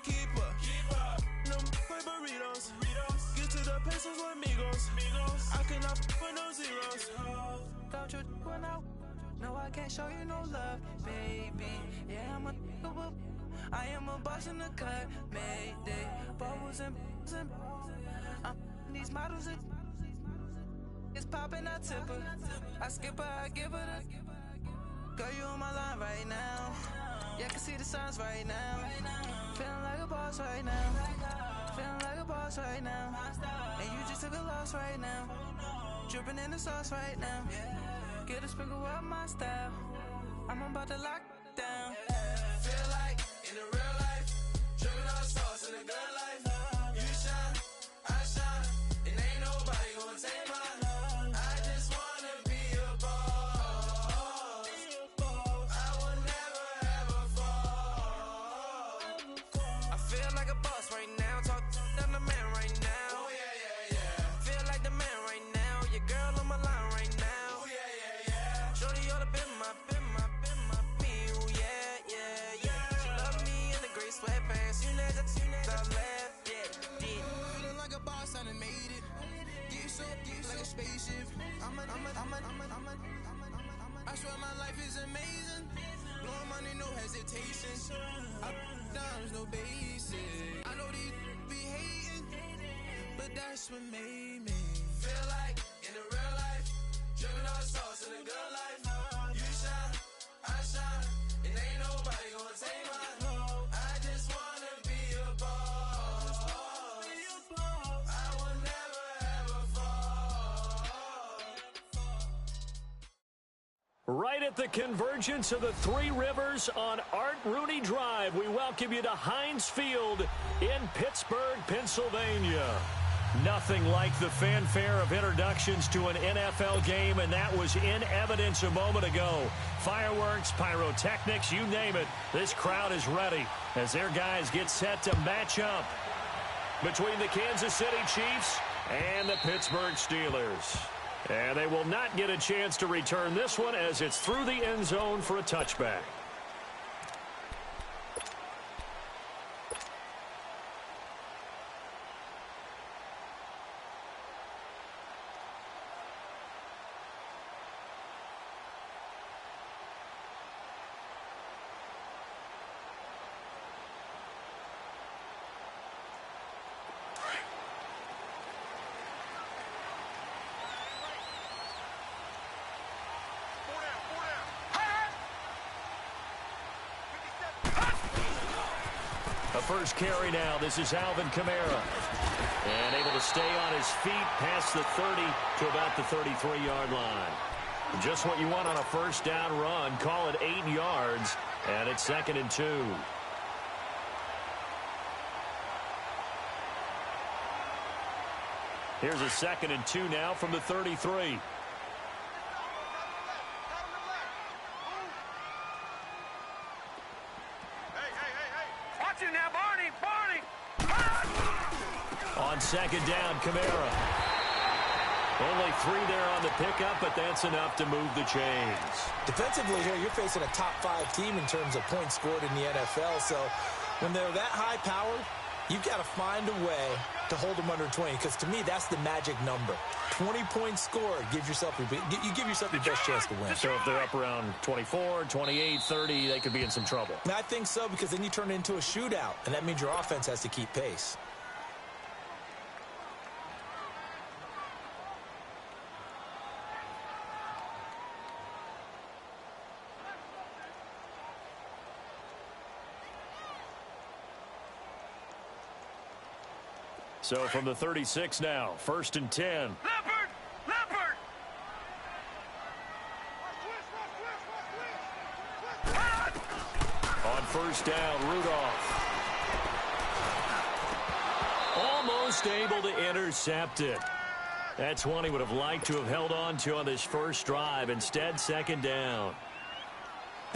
keep up. Them quick burritos. Get to the pesos with amigos. I cannot with no zeros. Don't you run out? No, I can't show you no love, baby. Yeah, I am a boss in the cut, Mayday. Bubbles and these models it's popping, I tip her. I skip her, I give her the. Girl, you on my line right now. Yeah, I can see the signs right now. Feeling like a boss right now. Feeling like a boss right now. And you just took a loss right now. Dripping in the sauce right now. Get a sprinkle up my style. I'm about to lock down. Feel like in the real life, dripping on sauce in the good life. You shine, I shine, and ain't nobody gonna take mine. I just wanna be a boss. I will never ever fall. I feel like a boss right now. Talk to the man right now. Oh yeah. Feel like the man right now. Your girl on my line right now. Oh yeah. Shorty ought to been my me. Ooh, yeah. She love me in the gray sweatpants. You know that I left, yeah. Feeling like a boss, I done made it. Get so like a spaceship. I swear my life is amazing. Blowing money, no hesitation. Up, downs, no basic. I know these be hating, but that's what made me. Feel like in the real life, dripping on sauce in the good life. You shine, I shine, and ain't nobody gonna take mine. I just wanna be a boss. I will never ever fall. Right at the convergence of the Three Rivers on Art Rooney Drive, we welcome you to Heinz Field in Pittsburgh, Pennsylvania. Nothing like the fanfare of introductions to an NFL game, and that was in evidence a moment ago. Fireworks, pyrotechnics, you name it. This crowd is ready as their guys get set to match up between the Kansas City Chiefs and the Pittsburgh Steelers. And they will not get a chance to return this one as it's through the end zone for a touchback. A first carry now. This is Alvin Kamara. And able to stay on his feet past the 30 to about the 33-yard line. Just what you want on a first down run. Call it 8 yards. And it's 2nd and 2. Here's a 2nd and 2 now from the 33. On 2nd down, Kamara. Only 3 there on the pickup, but that's enough to move the chains. Defensively here, you're facing a top-5 team in terms of points scored in the NFL, so when they're that high-powered, you've got to find a way to hold them under 20, because to me, that's the magic number. 20 points scored, you give yourself your best chance to win. So if they're up around 24, 28, 30, they could be in some trouble. I think so, because then you turn it into a shootout, and that means your offense has to keep pace. So from the 36 now, 1st and 10. Leopard! On 1st down, Rudolph. Almost able to intercept it. That's one he would have liked to have held on to on this first drive. Instead, 2nd down.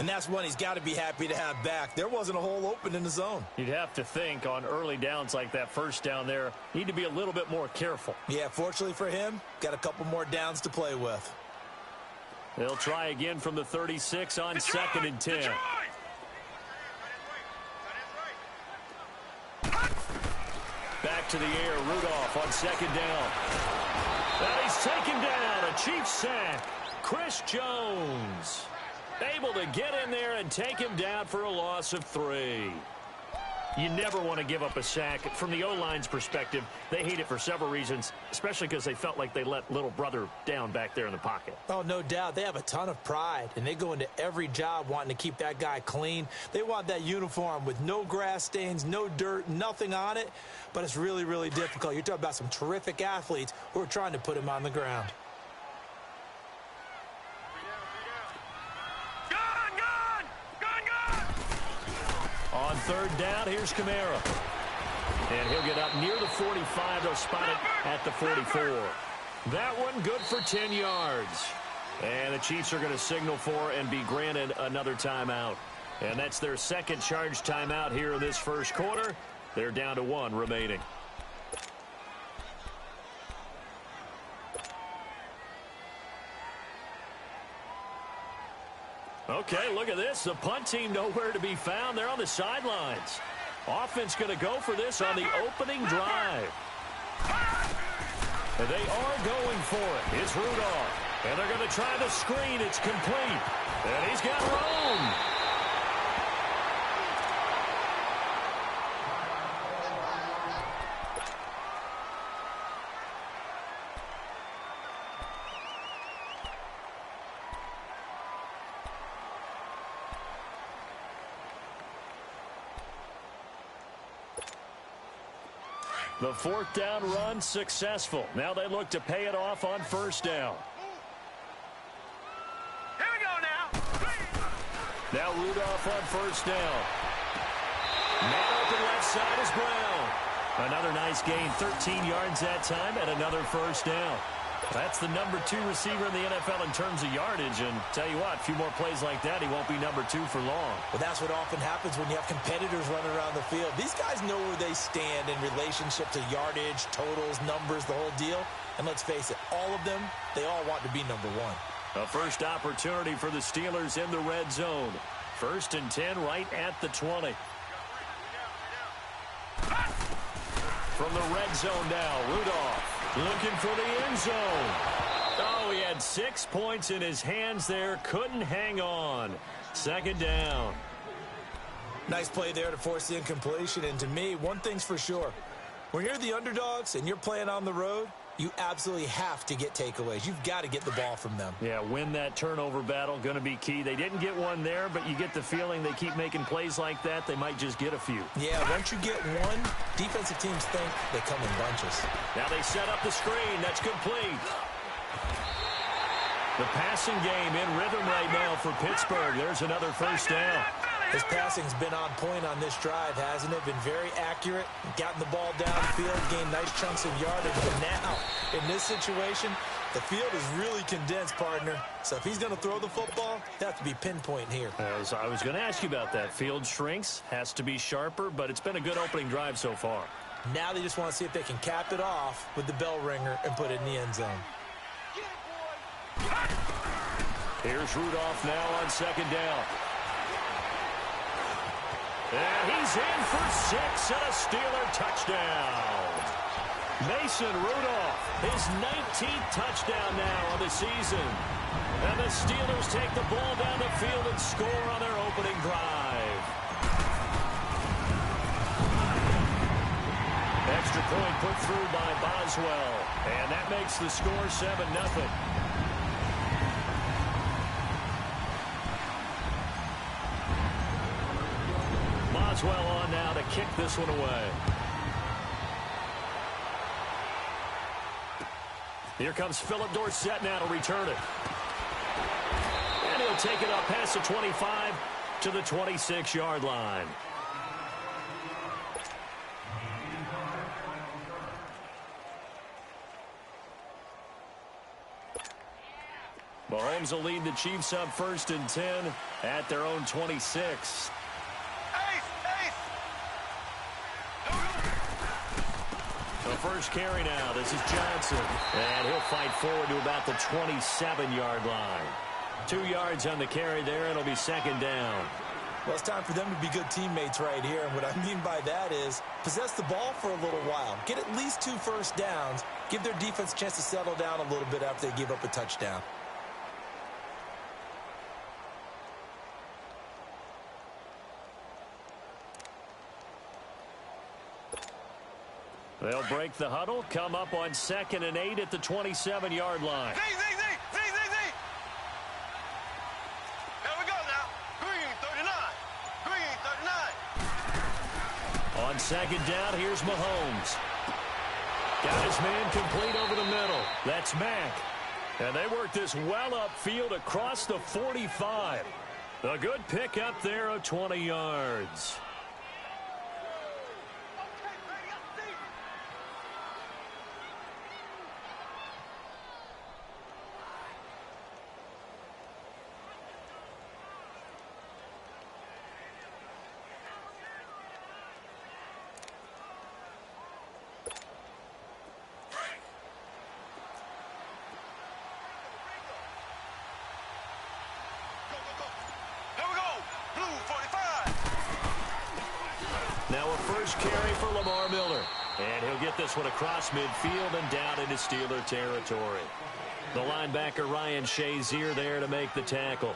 And that's one he's got to be happy to have back. There wasn't a hole open in the zone. You'd have to think on early downs like that first down there, need to be a little bit more careful. Yeah, fortunately for him, got a couple more downs to play with. They'll try again from the 36 on 2nd and 10. back to the air. Rudolph on second down. Now he's taken down. A Chiefs sack. Chris Jones able to get in there and take him down for a loss of 3. You never want to give up a sack. From the O-line's perspective, they hate it for several reasons, especially because they felt like they let little brother down back there in the pocket. Oh, no doubt. They have a ton of pride, and they go into every job wanting to keep that guy clean. They want that uniform with no grass stains, no dirt, nothing on it, but it's really, really difficult. You're talking about some terrific athletes who are trying to put him on the ground. On third down, here's Kamara. And he'll get up near the 45. They'll spot it at the 44. That one good for 10 yards. And the Chiefs are going to signal for and be granted another timeout. And that's their second charge timeout here in this first quarter. They're down to 1 remaining. Okay, look at this. The punt team nowhere to be found. They're on the sidelines. Offense going to go for this on the opening drive. They are going for it. It's Rudolph. And they're going to try the screen. It's complete. And he's got room. The fourth down run successful. Now they look to pay it off on first down. Here we go now. Now Rudolph on first down. Man open left side is Brown. Another nice gain, 13 yards that time, and another first down. That's the number 2 receiver in the NFL in terms of yardage, and tell you what, a few more plays like that, he won't be number 2 for long. Well, that's what often happens when you have competitors running around the field. These guys know where they stand in relationship to yardage, totals, numbers, the whole deal. And let's face it, all of them, they all want to be number 1. A first opportunity for the Steelers in the red zone. 1st and 10 right at the 20. From the red zone now, Rudolph looking for the end zone. Oh, he had 6 points in his hands there. Couldn't hang on. 2nd down. Nice play there to force the incompletion. And to me, one thing's for sure. When you're the underdogs and you're playing on the road, you absolutely have to get takeaways. You've got to get the ball from them. Yeah, win that turnover battle, going to be key. They didn't get one there, but you get the feeling they keep making plays like that, they might just get a few. Yeah, once you get one, defensive teams think they come in bunches. Now they set up the screen. That's complete. The passing game in rhythm right now for Pittsburgh. There's another first down. His passing's been on point on this drive, hasn't it? Been very accurate, gotten the ball downfield, gained nice chunks of yardage. But now, in this situation, the field is really condensed, partner. So if he's going to throw the football, they have to be pinpoint here. As I was going to ask you about that. Field shrinks, has to be sharper, but it's been a good opening drive so far. Now they just want to see if they can cap it off with the bell ringer and put it in the end zone. Here's Rudolph now on 2nd down. And he's in for 6 and a Steeler touchdown. Mason Rudolph, his 19th touchdown now of the season. And the Steelers take the ball down the field and score on their opening drive. Extra point put through by Boswell. And that makes the score 7-0. Boswell on now to kick this one away. Here comes Philip Dorsett now to return it. And he'll take it up past the 25 to the 26-yard line. Mahomes will lead the Chiefs up 1st and 10 at their own 26. The first carry now. This is Johnson. And he'll fight forward to about the 27-yard line. 2 yards on the carry there. It'll be 2nd down. Well, it's time for them to be good teammates right here. And what I mean by that is possess the ball for a little while. Get at least 2 first downs. Give their defense a chance to settle down a little bit after they give up a touchdown. They'll break the huddle, come up on 2nd and 8 at the 27-yard line. Z. Here we go now. Green 39. Green 39. On 2nd down, here's Mahomes. Got his man complete over the middle. That's Mack. And they work this well upfield across the 45. A good pick up there of 20 yards. Now a first carry for Lamar Miller. And he'll get this one across midfield and down into Steeler territory. The linebacker Ryan Shazier there to make the tackle.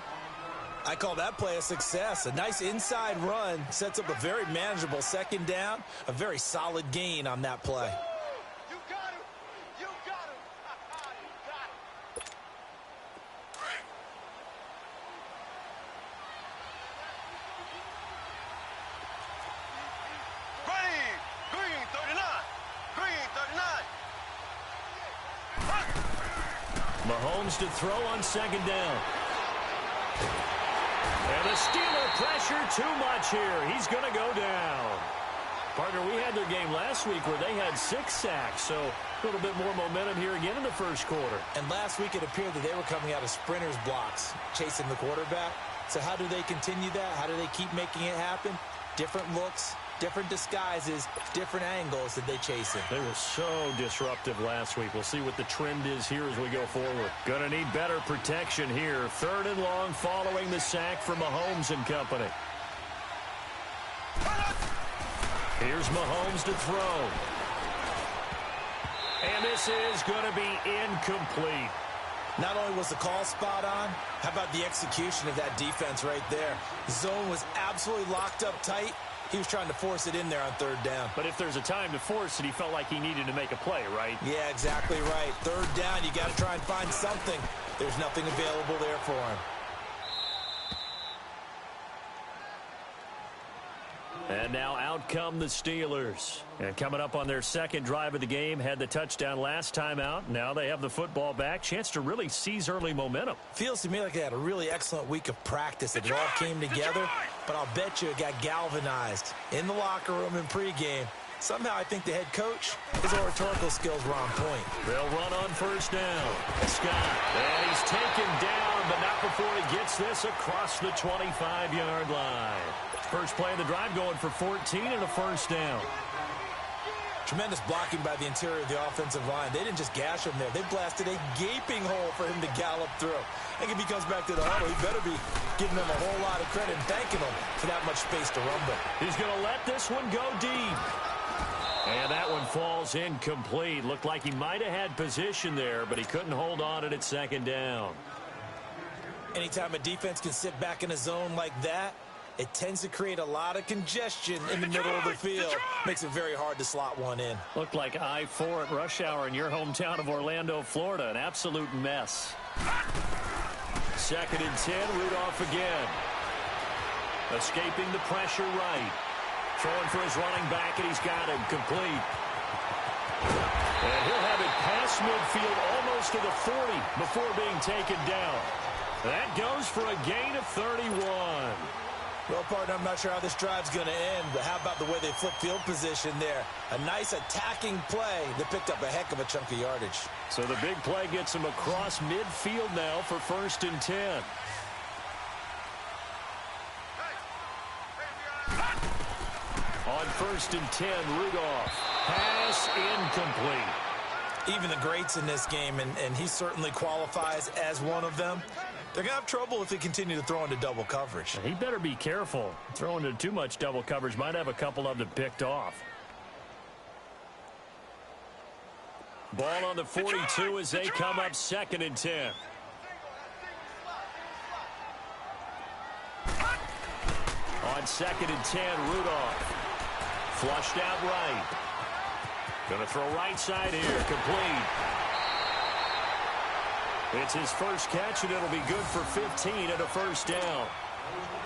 I call that play a success. A nice inside run sets up a very manageable 2nd down. A very solid gain on that play. You got him. You got him. You got him. Green 39. Green 39. Mahomes to throw on 2nd down. And the Steeler pressure too much here. He's going to go down. Partner, we had their game last week where they had 6 sacks, so a little bit more momentum here again in the first quarter. And last week it appeared that they were coming out of sprinters blocks, chasing the quarterback. So how do they continue that? How do they keep making it happen? Different looks, different disguises, different angles that they chase in. They were so disruptive last week. We'll see what the trend is here as we go forward. Gonna need better protection here. 3rd and long following the sack from Mahomes and company. Here's Mahomes to throw. And this is going to be incomplete. Not only was the call spot on, how about the execution of that defense right there? The zone was absolutely locked up tight. He was trying to force it in there on 3rd down. But if there's a time to force it, he felt like he needed to make a play, right? Yeah, exactly right. 3rd down, you got to try and find something. There's nothing available there for him. And now out come the Steelers. And coming up on their 2nd drive of the game, had the touchdown last time out. Now they have the football back. Chance to really seize early momentum. Feels to me like they had a really excellent week of practice. It all came together, but I'll bet you it got galvanized in the locker room in pregame. Somehow I think the head coach, his oratorical skills were on point. They'll run on 1st down. Scott, and he's taken down, but not before he gets this across the 25-yard line. First play of the drive going for 14 and a 1st down. Tremendous blocking by the interior of the offensive line. They didn't just gash him there. They blasted a gaping hole for him to gallop through. I think if he comes back to the huddle, he better be giving them a whole lot of credit and thanking them for that much space to rumble. He's going to let this one go deep. And that one falls incomplete. Looked like he might have had position there, but he couldn't hold on it at 2nd down. Anytime a defense can sit back in a zone like that, it tends to create a lot of congestion in the middle of the field. Makes it very hard to slot one in. Looked like I-4 at rush hour in your hometown of Orlando, Florida. An absolute mess. 2nd and 10, Rudolph again. Escaping the pressure right. Throwing for his running back, and he's got him complete. And he'll have it past midfield almost to the 40 before being taken down. That goes for a gain of 31. Well, partner, I'm not sure how this drive's going to end, but how about the way they flip field position there? A nice attacking play that picked up a heck of a chunk of yardage. So the big play gets him across midfield now for 1st and 10. On 1st and 10, Rudolph. Pass incomplete. Even the greats in this game, and he certainly qualifies as one of them, They're going to have trouble if they continue to throw into double coverage. He better be careful. Throwing into too much double coverage might have a couple of them picked off. Ball on the 42 as they come up 2nd and 10. On 2nd and 10, Rudolph. Flushed out right. Going to throw right side here. Complete. It's his first catch, and it'll be good for 15 and a first down.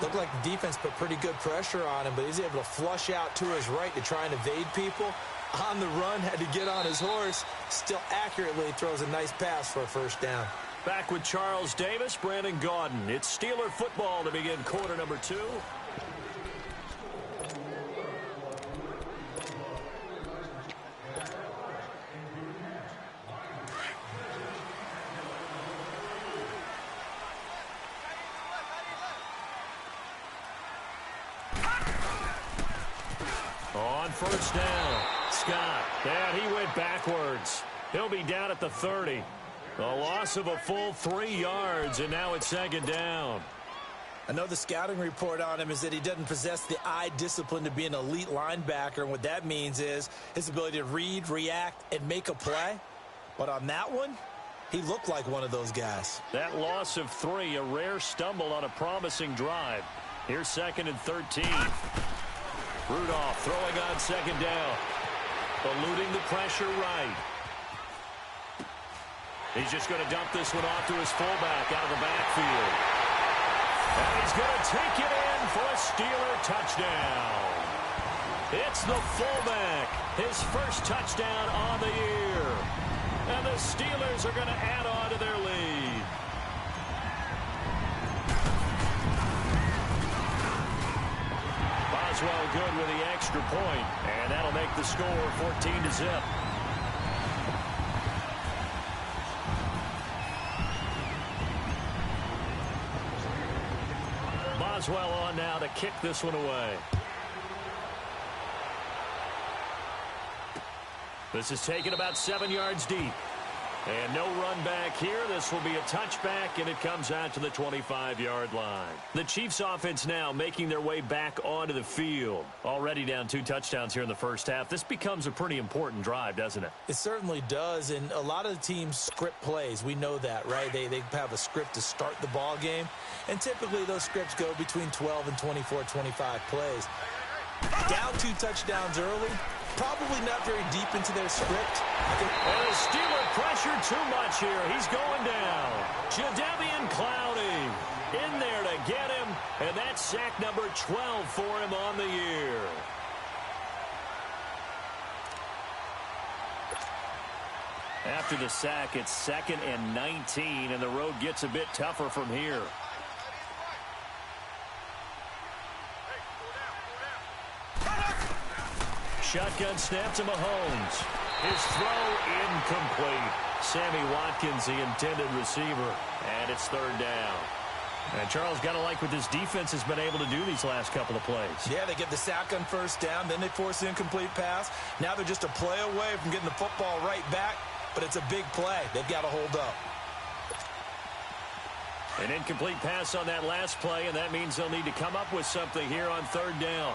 Looked like the defense put pretty good pressure on him, but he's able to flush out to his right to try and evade people. On the run, had to get on his horse. Still accurately throws a nice pass for a first down. Back with Charles Davis, Brandon Gaudin. It's Steeler football to begin quarter number 2. On first down, Scott. And he went backwards. He'll be down at the 30. A loss of a full 3 yards, and now it's 2nd down. I know the scouting report on him is that he doesn't possess the eye discipline to be an elite linebacker, and what that means is his ability to read, react, and make a play. But on that one, he looked like one of those guys. That loss of 3, a rare stumble on a promising drive. Here's 2nd and 13. Rudolph throwing on 2nd down. Eluding the pressure right. He's just going to dump this one off to his fullback out of the backfield. And he's going to take it in for a Steeler touchdown. It's the fullback. His first touchdown on the year. And the Steelers are going to add on to their lead. Boswell good with the extra point, and that'll make the score 14-0. Boswell on now to kick this one away. This is taken about 7 yards deep. And no run back here. This will be a touchback, and it comes out to the 25-yard line. The Chiefs offense now making their way back onto the field. Already down 2 touchdowns here in the first half. This becomes a pretty important drive, doesn't it? It certainly does, and a lot of the teams script plays. We know that, right? They have a script to start the ball game, and typically those scripts go between 12 and 24, 25 plays. Down 2 touchdowns early. Probably not very deep into their script. And the Steeler pressure too much here. He's going down. Jadeveon Clowney in there to get him. And that's sack number 12 for him on the year. After the sack, it's 2nd and 19, and the road gets a bit tougher from here. Shotgun snap to Mahomes. His throw incomplete. Sammy Watkins, the intended receiver. And it's 3rd down. And Charles, got to like what this defense has been able to do these last couple of plays. Yeah, they get the sack on first down. Then they force the incomplete pass. Now they're just a play away from getting the football right back. But it's a big play. They've got to hold up. An incomplete pass on that last play, and that means they'll need to come up with something here on 3rd down.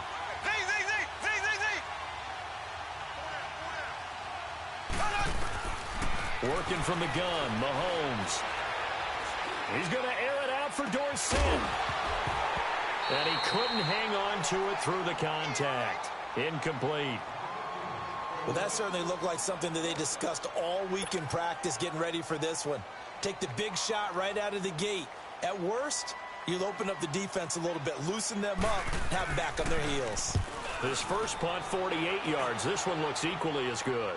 Working from the gun, Mahomes. He's going to air it out for Dorsett. And he couldn't hang on to it through the contact. Incomplete. Well, that certainly looked like something that they discussed all week in practice getting ready for this one. Take the big shot right out of the gate. At worst, you'll open up the defense a little bit, loosen them up, have them back on their heels. His first punt, 48 yards. This one looks equally as good.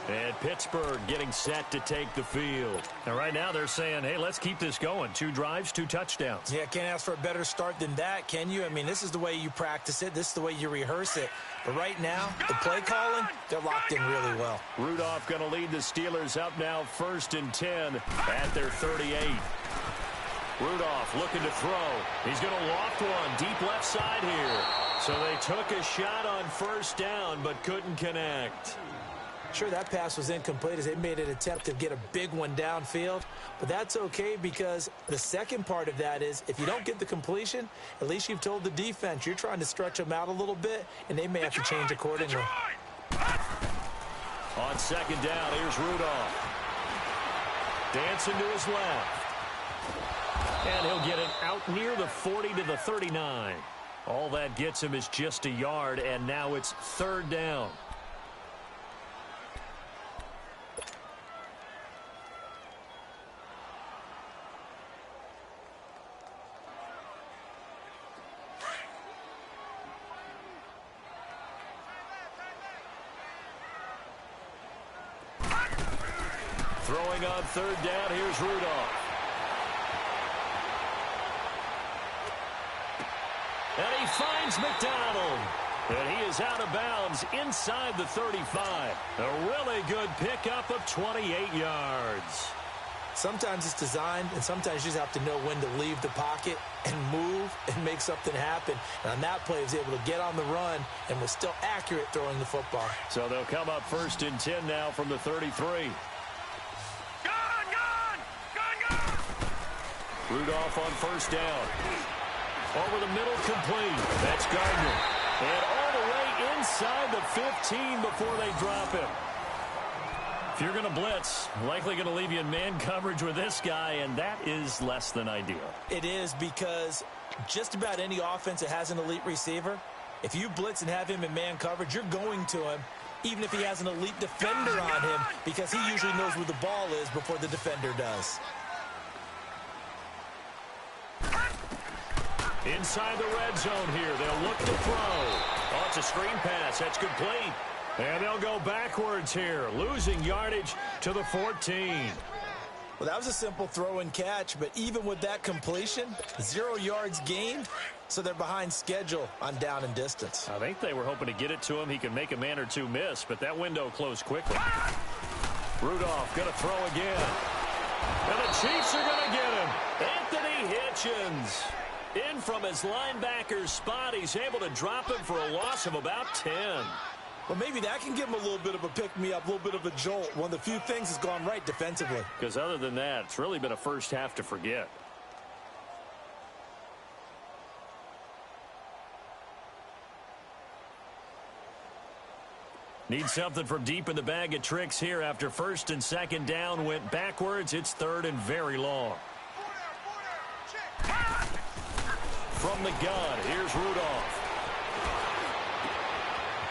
And Pittsburgh getting set to take the field. And right now they're saying, hey, let's keep this going. 2 drives, 2 touchdowns. Yeah, can't ask for a better start than that, can you? I mean, this is the way you practice it. This is the way you rehearse it. But right now, the play calling, they're locked in really well. Rudolph going to lead the Steelers up now 1st and 10 at their 38. Rudolph looking to throw. He's going to loft one deep left side here. So they took a shot on 1st down but couldn't connect. Sure, that pass was incomplete as they made an attempt to get a big one downfield, but that's okay because the second part of that is if you don't get the completion, at least you've told the defense you're trying to stretch them out a little bit, and they may have to change accordingly. On second down, here's Rudolph. Dancing to his left. And he'll get it out near the 40 to the 39. All that gets him is just a yard, and now it's third down. Throwing on third down, here's Rudolph. And he finds McDonald. And he is out of bounds inside the 35. A really good pickup of 28 yards. Sometimes it's designed, and sometimes you just have to know when to leave the pocket and move and make something happen. And on that play, he was able to get on the run and was still accurate throwing the football. So they'll come up first and 10 now from the 33. Rudolph on first down. Over the middle, complete. That's Gardner. And all the way inside the 15 before they drop him. If you're going to blitz, likely going to leave you in man coverage with this guy, and that is less than ideal. It is because just about any offense that has an elite receiver, if you blitz and have him in man coverage, you're going to him, even if he has an elite defender on him, because he usually knows where the ball is before the defender does. Inside the red zone here. They'll look to throw. Oh, it's a screen pass. That's complete. And they'll go backwards here, losing yardage to the 14. Well, that was a simple throw and catch, but even with that completion, 0 yards gained, so they're behind schedule on down and distance. I think they were hoping to get it to him. He could make a man or two miss, but that window closed quickly. Rudolph going to throw again. And the Chiefs are going to get him. Anthony Hitchens. In from his linebacker's spot, he's able to drop him for a loss of about 10. Well, maybe that can give him a little bit of a pick-me-up, a little bit of a jolt. One of the few things that's gone right defensively. Because other than that, it's really been a first half to forget. Need something from deep in the bag of tricks here after first and second down went backwards. It's third and very long. From the gun, here's Rudolph.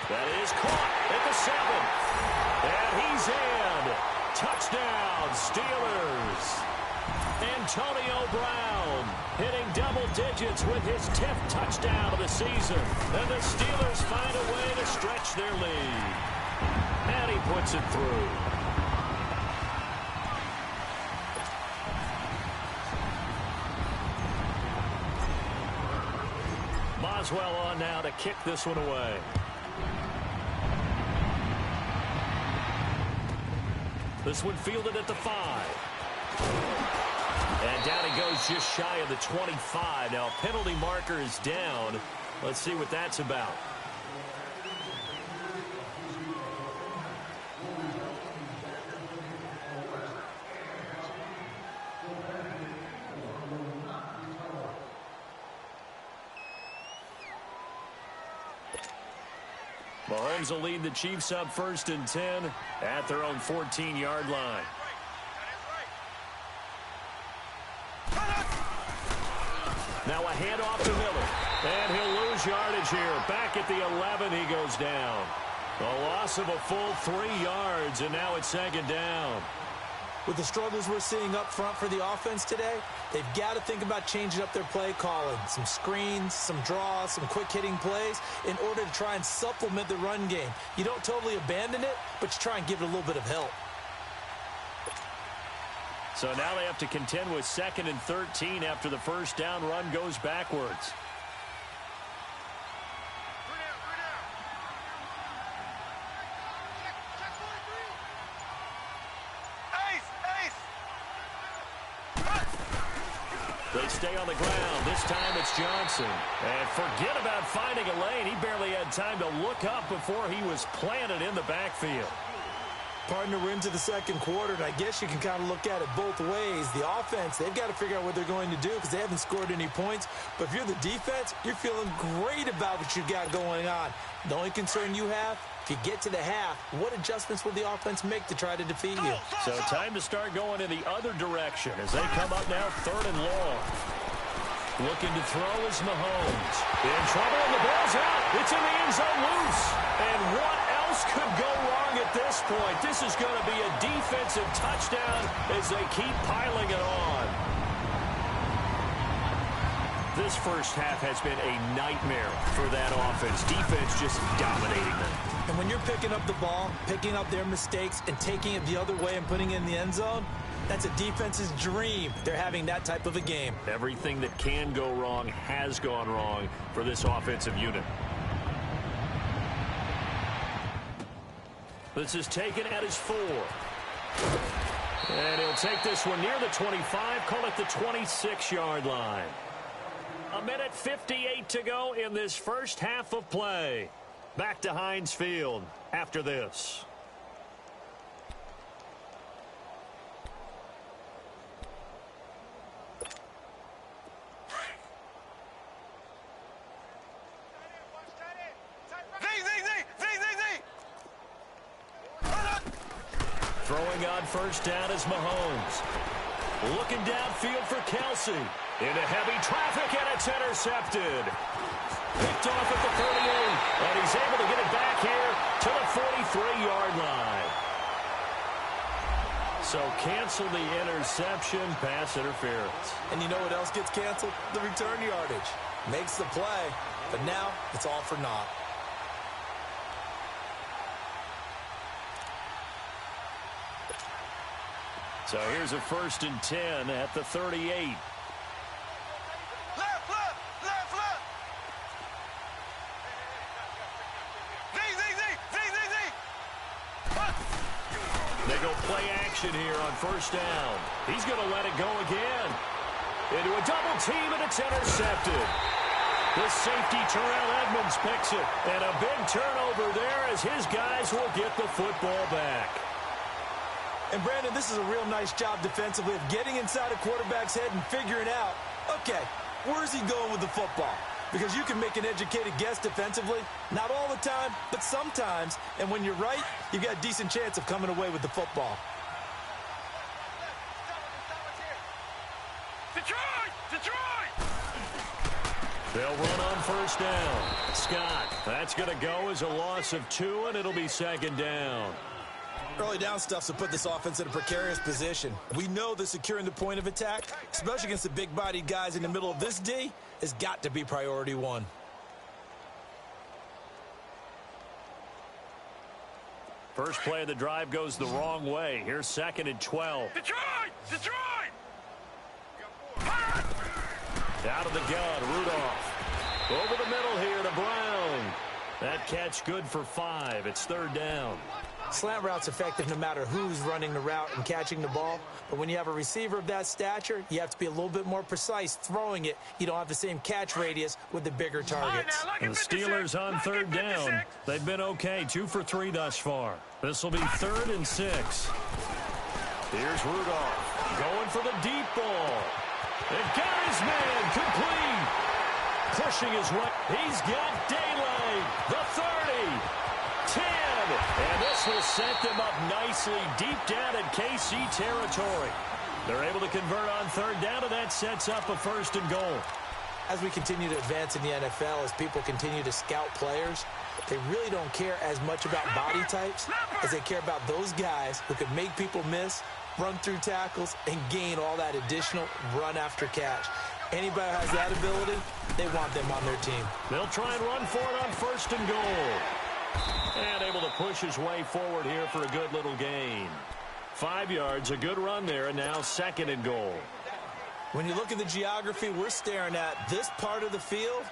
That is caught at the 7. And he's in. Touchdown, Steelers. Antonio Brown hitting double digits with his 10th touchdown of the season. And the Steelers find a way to stretch their lead. And he puts it through. Boswell on now to kick this one away. This one fielded at the 5. And down he goes just shy of the 25. Now penalty marker is down. Let's see what that's about. Mahomes will lead the Chiefs up first and 10 at their own 14-yard line. Now a handoff to Miller. And he'll lose yardage here. Back at the 11, he goes down. A loss of a full 3 yards, and now it's second down. With the struggles we're seeing up front for the offense today, they've got to think about changing up their play calling. Some screens, some draws, some quick-hitting plays in order to try and supplement the run game. You don't totally abandon it, but you try and give it a little bit of help. So now they have to contend with 2nd and 13 after the first down run goes backwards. They stay on the ground. This time it's Johnson. And forget about finding a lane. He barely had time to look up before he was planted in the backfield. Partner, we're into the second quarter, and I guess you can kind of look at it both ways. The offense, they've got to figure out what they're going to do because they haven't scored any points. But if you're the defense, you're feeling great about what you got going on. The only concern you have, if you get to the half, what adjustments will the offense make to try to defeat you? So time to start going in the other direction as they come up now 3rd and long. Looking to throw is Mahomes. In trouble, and the ball's out. It's in the end zone loose. And what else could go wrong at this point? This is going to be a defensive touchdown as they keep piling it on. This first half has been a nightmare for that offense. Defense just dominating them. And when you're picking up the ball, picking up their mistakes, and taking it the other way and putting it in the end zone, that's a defense's dream. They're having that type of a game. Everything that can go wrong has gone wrong for this offensive unit. This is taken at his 4. And he'll take this one near the 25, call it the 26-yard line. 1:58 to go in this first half of play. Back to Heinz Field after this. Throwing on first down is Mahomes. Looking downfield for Kelsey. Into heavy traffic, and it's intercepted. Picked off at the 38, and he's able to get it back here to the 43-yard line. So cancel the interception, pass interference. And you know what else gets canceled? The return yardage. Makes the play, but now it's all for naught. So here's a 1st and 10 at the 38. They go play action here on first down. He's going to let it go again. Into a double team, and it's intercepted. The safety, Terrell Edmonds, picks it. And a big turnover there as his guys will get the football back. And, Brandon, this is a real nice job defensively of getting inside a quarterback's head and figuring out, okay, where's he going with the football? Because you can make an educated guess defensively. Not all the time, but sometimes. And when you're right, you've got a decent chance of coming away with the football. Detroit! They'll run on first down. Scott, that's going to go as a loss of 2, and it'll be 2nd down. Early down stuffs will put this offense in a precarious position. We know that securing the point of attack, especially against the big-bodied guys in the middle of this D, has got to be priority 1. First play of the drive goes the wrong way. Here's 2nd and 12. Detroit! Out of the gun, Rudolph. Over the middle here to Brown. That catch good for 5. It's 3rd down. Slant route's effective no matter who's running the route and catching the ball. But when you have a receiver of that stature, you have to be a little bit more precise throwing it. You don't have the same catch radius with the bigger targets. And the Steelers on 3rd down. They've been okay, 2 for 3 thus far. This will be 3rd and 6. Here's Rudolph going for the deep ball. And got his man complete. Pushing his way. He's got daylight. The 30. 10. And this will set them up nicely deep down in KC territory. They're able to convert on 3rd down, and that sets up a 1st and goal. As we continue to advance in the NFL, as people continue to scout players, they really don't care as much about body types as they care about those guys who can make people miss, run through tackles, and gain all that additional run after catch. Anybody who has that ability, they want them on their team. They'll try and run for it on 1st and goal. And able to push his way forward here for a good little gain. 5 yards, a good run there, and now 2nd and goal. When you look at the geography we're staring at, this part of the field,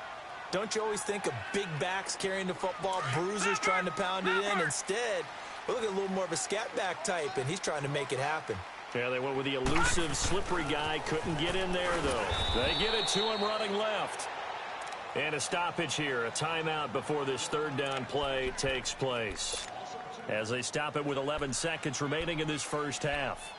don't you always think of big backs carrying the football, bruisers trying to pound it in? Instead, we look at a little more of a scat back type, and he's trying to make it happen. Yeah, they went with the elusive, slippery guy. Couldn't get in there, though. They get it to him running left. And a stoppage here, a timeout before this 3rd down play takes place. as they stop it with 11 seconds remaining in this first half.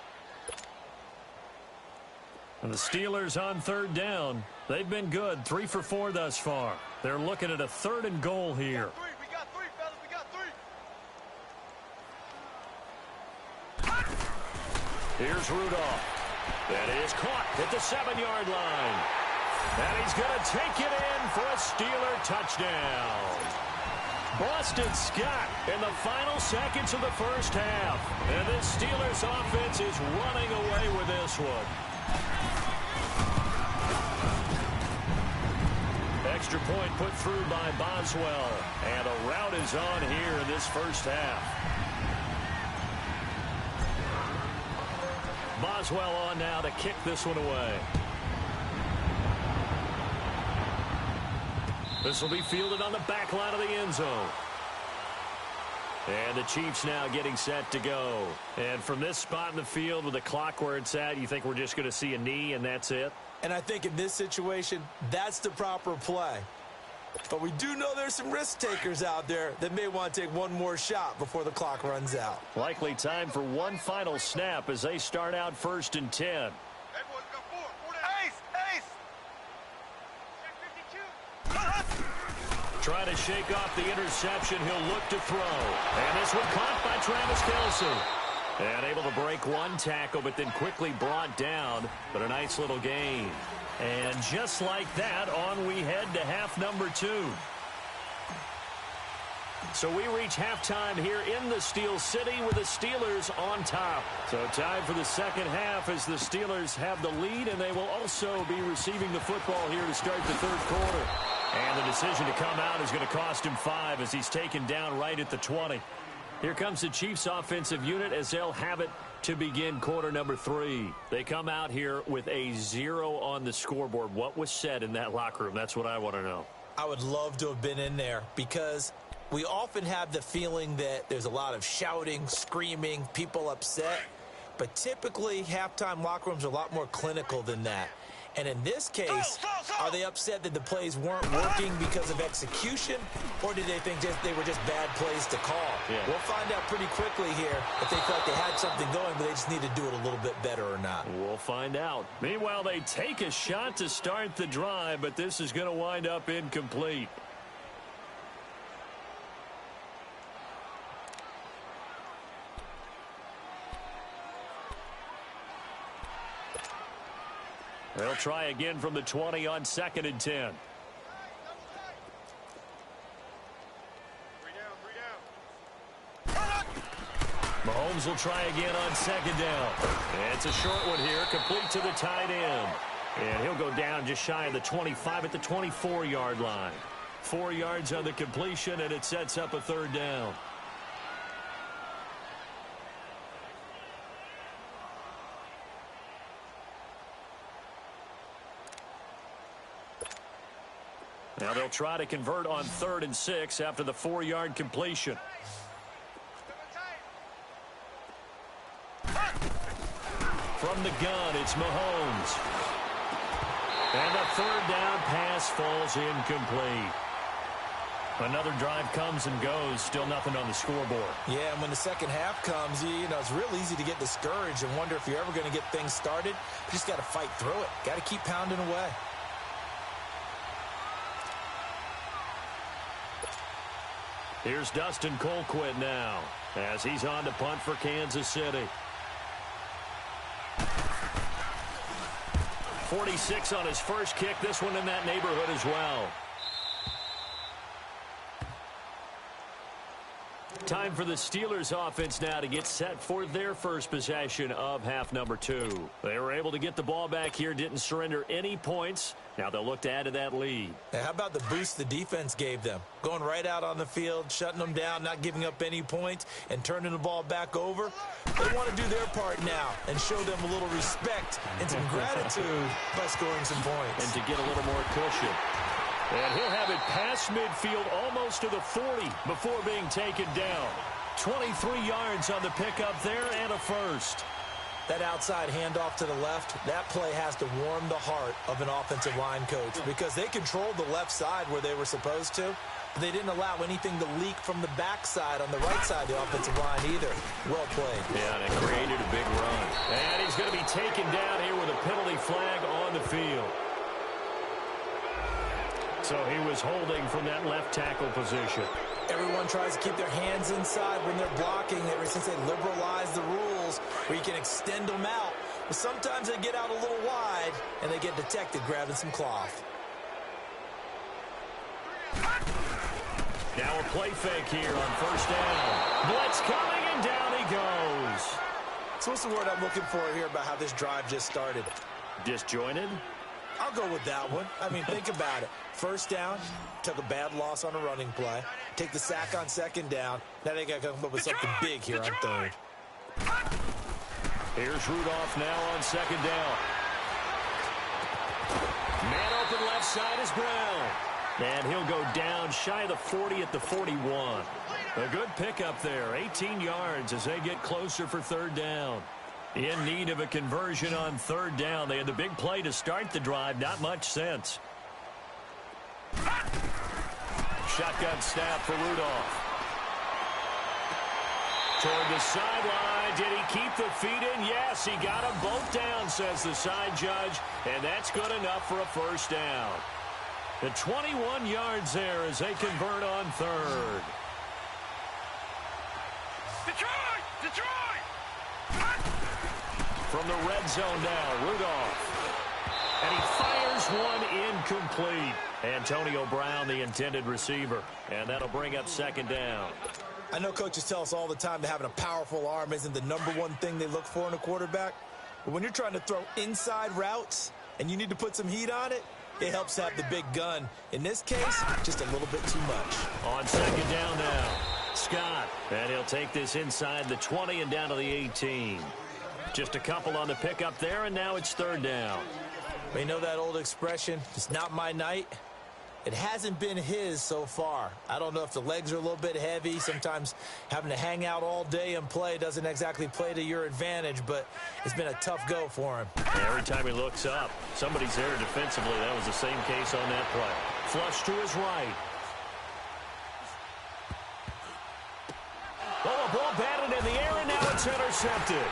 And the Steelers on third down. They've been good, 3 for 4 thus far. They're looking at a 3rd and goal here. We got three, fellas. We got three. Here's Rudolph. That is caught at the 7-yard line. And he's going to take it in for a Steeler touchdown. Boston Scott in the final seconds of the first half. And this Steelers offense is running away with this one. Extra point put through by Boswell. And a rout is on here in this first half. Boswell on now to kick this one away. This will be fielded on the back line of the end zone. And the Chiefs now getting set to go. And from this spot in the field with the clock where it's at, you think we're just going to see a knee and that's it? And I think in this situation, that's the proper play. But we do know there's some risk takers out there that may want to take one more shot before the clock runs out. Likely time for one final snap as they start out 1st and 10. Everyone's got four. Ace! Check 52. Trying to shake off the interception. He'll look to throw. And this one caught by Travis Kelce. And able to break one tackle, but then quickly brought down. But a nice little gain. And just like that, on we head to half number 2. So we reach halftime here in the Steel City with the Steelers on top. So time for the second half as the Steelers have the lead, and they will also be receiving the football here to start the third quarter. And the decision to come out is going to cost him 5 as he's taken down right at the 20. Here comes the Chiefs offensive unit as they'll have it to begin quarter number 3. They come out here with a 0 on the scoreboard. What was said in that locker room? That's what I want to know. I would love to have been in there because we often have the feeling that there's a lot of shouting, screaming, people upset. But typically, halftime locker rooms are a lot more clinical than that. And in this case, are they upset that the plays weren't working because of execution, or did they think they were just bad plays to call? Yeah. We'll find out pretty quickly here if they felt they had something going, but they just need to do it a little bit better or not. We'll find out. Meanwhile, they take a shot to start the drive, but this is going to wind up incomplete. They'll try again from the 20 on 2nd and 10. Three down. Mahomes will try again on 2nd down. And it's a short one here, complete to the tight end. And he'll go down just shy of the 25 at the 24-yard line. 4 yards on the completion, and it sets up a 3rd down. Now they'll try to convert on 3rd and 6 after the 4-yard completion. From the gun, it's Mahomes. And the 3rd down pass falls incomplete. Another drive comes and goes, still nothing on the scoreboard. Yeah, and when the second half comes, you know, it's real easy to get discouraged and wonder if you're ever going to get things started. You just got to fight through it. Got to keep pounding away. Here's Dustin Colquitt now as he's on to punt for Kansas City. 46 on his first kick. This one in that neighborhood as well. Time for the Steelers offense now to get set for their first possession of half number 2. They were able to get the ball back here, didn't surrender any points. Now they'll look to add to that lead. Now, how about the boost the defense gave them? Going right out on the field, shutting them down, not giving up any points, and turning the ball back over. They want to do their part now and show them a little respect and some gratitude by scoring some points. And to get a little more cushion. And he'll have it past midfield almost to the 40 before being taken down. 23 yards on the pickup there and a first. That outside handoff to the left, that play has to warm the heart of an offensive line coach because they controlled the left side where they were supposed to. But they didn't allow anything to leak from the backside on the right side of the offensive line either. Well played. Yeah, and it created a big run. And he's going to be taken down here with a penalty flag on the field. So he was holding from that left tackle position. Everyone tries to keep their hands inside when they're blocking ever since they liberalized the rules where you can extend them out. But sometimes they get out a little wide and they get detected grabbing some cloth. Now a play fake here on first down. Blitz coming and down he goes. So what's the word I'm looking for here about how this drive just started? Disjointed? I'll go with that one. I mean, think about it. First down, took a bad loss on a running play. Take the sack on second down. Now they got to come up with something big here on third. Here's Rudolph now on second down. Man open left side is Brown. And he'll go down shy of the 40 at the 41. A good pickup there, 18 yards as they get closer for third down. In need of a conversion on third down. They had the big play to start the drive, not much sense. Shotgun snap for Rudolph. Toward the sideline. Did he keep the feet in? Yes, he got them both down, says the side judge. And that's good enough for a first down. The 21 yards there as they convert on third. Detroit! Detroit! From the red zone now, Rudolph. And he fires one incomplete. Antonio Brown, the intended receiver. And that'll bring up second down. I know coaches tell us all the time that having a powerful arm isn't the number one thing they look for in a quarterback. But when you're trying to throw inside routes and you need to put some heat on it, it helps to have the big gun. In this case, just a little bit too much. On second down now, Scott. And he'll take this inside the 20 and down to the 18. Just a couple on the pickup there, and now it's third down. You know that old expression, it's not my night? It hasn't been his so far. I don't know if the legs are a little bit heavy. Sometimes having to hang out all day and play doesn't exactly play to your advantage, but it's been a tough go for him. Every time he looks up, somebody's there defensively. That was the same case on that play. Flush to his right. Oh, a ball batted in the air, and now it's intercepted.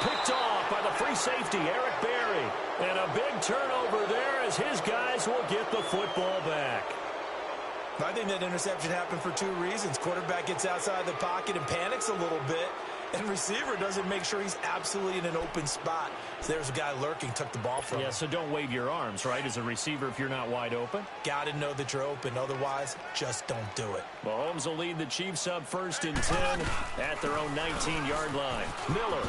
Picked off by the free safety, Eric Berry. And a big turnover there as his guys will get the football back. I think that interception happened for two reasons. Quarterback gets outside the pocket and panics a little bit, and receiver doesn't make sure he's absolutely in an open spot. So there's a guy lurking, took the ball from him. Yeah, so don't wave your arms, right, as a receiver if you're not wide open. Got to know that you're open. Otherwise, just don't do it. Mahomes will lead the Chiefs up first and 10 at their own 19-yard line. Miller.